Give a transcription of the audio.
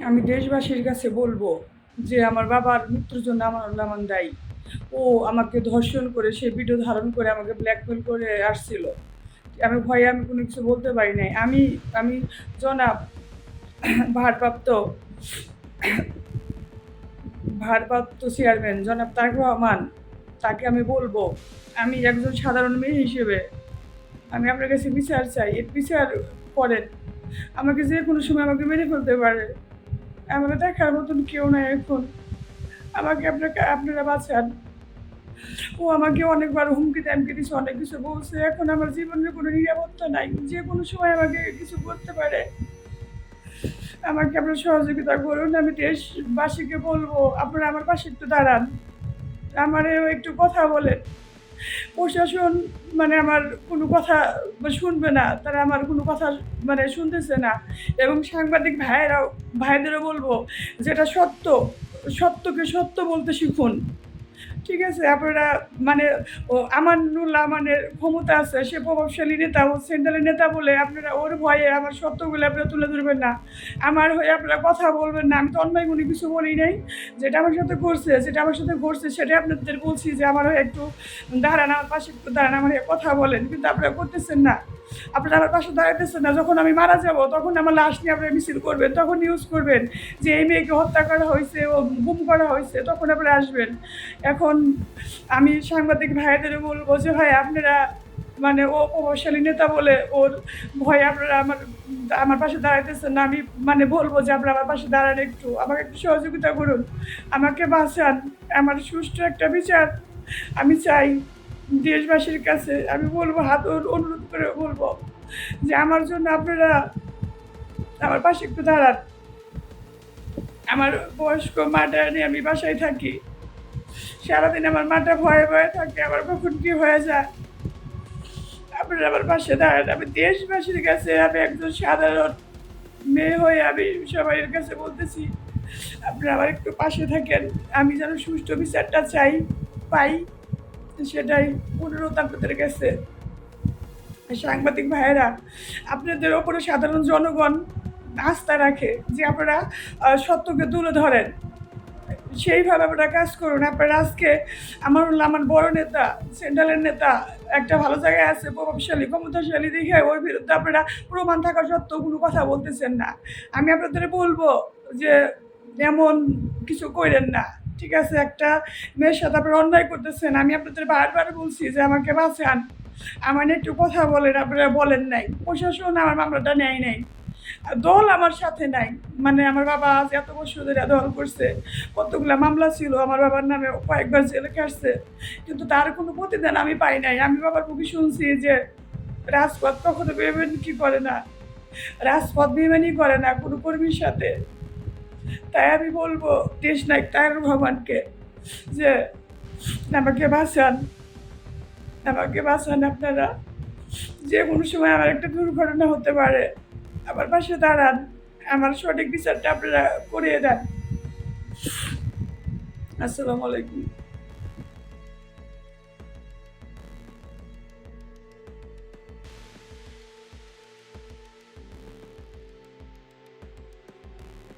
আমি দেশবাসীর কাছে বলবো যে আমার বাবার মৃত্যুর জন্য আমার লামান দায়ী। ও আমাকে ধর্ষণ করে সে ভিডিও ধারণ করে আমাকে ব্ল্যাকমেল করে আসছিল। আমি ভয়ে আমি কোনো কিছু বলতে পারি নাই। আমি জনাব ভারপ্রাপ্ত ভারপ্রাপ্ত চেয়ারম্যান জনাব তারেক রহমান, তাকে আমি বলবো, আমি একজন সাধারণ মেয়ে হিসেবে আমি আপনার কাছে বিচার চাই। এর বিচার করেন। আমাকে যে কোনো সময় আমাকে মেরে ফেলতে পারে। আমাকে দেখার মতন কেউ নাই এখন। আমাকে আপনারা বাঁচান। ও আমাকে অনেকবার হুমকি টামকি দিছে, অনেক কিছু বলছে। এখন আমার জীবনের কোনো নিরাপত্তা নাই। যে কোনো সময় আমাকে কিছু করতে পারে। আমাকে আপনারা সহযোগিতা করুন। আমি দেশবাসীকে বলবো, আপনারা আমার পাশে একটু দাঁড়ান। আমারও একটু কথা বলেন। প্রশাসন মানে আমার কোনো কথা শুনবে না। তারা আমার কোনো কথা মানে শুনতেছে না। এবং সাংবাদিক ভাইদেরও বলবো, যেটা সত্য, সত্যকে সত্য বলতে শিখুন। ঠিক আছে? আপনারা মানে আমানুল্লাহ আমানের ক্ষমতা আছে, সে প্রভাবশালী নেতা, ও সেন্ট্রালের নেতা বলে আপনারা ওর ভয়ে আমার সত্যগুলো আপনারা তুলে ধরবেন না। আমার হয়ে আপনারা কথা বলবেন না। আমি তো অন্যায় কোনো কিছু বলি নাই। যেটা আমার সাথে ঘটছে সেটাই আপনাদের বলছি যে আমার হয়ে একটু দাঁড়ান, আমার পাশে একটু দাঁড়ান, আমার হয়ে কথা বলেন। কিন্তু আপনারা করতেছেন না। আপনারা আমার পাশে দাঁড়াইতেছেন না। যখন আমি মারা যাব তখন আমার লাশ নিয়ে আপনারা মিছিল করবেন, তখন নিউজ করবেন যে এই মেয়েকে হত্যা করা হয়েছে, ও গুম করা হয়েছে, তখন আপনারা আসবেন। এখন আমি সাংবাদিক ভাইদেরও বলবো যে ভাই আপনারা মানে ও প্রভাবশালী নেতা বলে ওর ভয়ে আপনারা আমার পাশে দাঁড়াইতেছেন না। আমি মানে বলবো যে আপনারা আমার পাশে দাঁড়ান, একটু আমাকে একটু সহযোগিতা করুন, আমাকে বাঁচান। আমার সুষ্ঠু একটা বিচার আমি চাই। দেশবাসীর কাছে আমি বলবো, হাত অনুরোধ করে বলবো যে আমার জন্য আপনারা আমার পাশে একটু দাঁড়ান। আমার বয়স্ক মাটা নিয়ে আমি বাসায় থাকি। সারাদিন আমার মাটা ভয়ে ভয়ে থাকে, আমার কখন কি হয়ে যায়। আপনারা আমার পাশে দাঁড়ান। আমি দেশবাসীর কাছে, আমি একজন সাধারণ মেয়ে হয়ে আমি সবাইয়ের কাছে বলতেছি, আপনারা আমার একটু পাশে থাকেন। আমি যেন সুষ্ঠু বিচারটা পাই, সেটাই অনুরোধ আপনাদের কাছে। সাংবাদিক ভাইয়েরা, আপনাদের ওপরে সাধারণ জনগণ আস্থা রাখে যে আপনারা সত্যকে তুলে ধরেন। সেইভাবে আপনারা কাজ করুন। আপনারা আজকে আমার বড় নেতা, সেন্ট্রালের নেতা একটা ভালো জায়গায় আছে, প্রভাবশালী ক্ষমতাশালী দেখে ওর বিরুদ্ধে আপনারা প্রমাণ থাকা সত্ত্বেও কোনো কথা বলতেছেন না। আমি আপনাদের বলবো যে এমন কিছু করেন না। ঠিক আছে? একটা মেয়ের সাথে আপনারা অন্যায় করতেছেন। আমি আপনাদের বারবার বলছি যে আমাকে বাঁচান, আমার একটু কথা বলেন। আপনারা বলেন নাই। প্রশাসন আমার মামলাটা নেয় নাই। দল আমার সাথে নাই। মানে আমার বাবা আজ এত বছর ধরে দল করছে, কতগুলা মামলা ছিল আমার বাবার নামে, কয়েকবার জেলে কাটছে, কিন্তু তার কোনো প্রতিদান আমি পাই নাই। আমি বাবার মুখে শুনছি যে রাজপথ কখনো বেইমানি করে না, রাজপথ বেইমানি করে না কোনো কর্মীর সাথে। তাই আমি বলবো দেশ নায়ক তারেক রহমানকে যে আমাকে বাঁচান, আমাকে বাঁচান আপনারা। যে কোনো সময় আমার একটা দুর্ঘটনা হতে পারে, আমার পাশে দাঁড়ান, আমার সঠিক বিচারটা আপনারা করিয়ে দেন। আসসালামু আলাইকুম।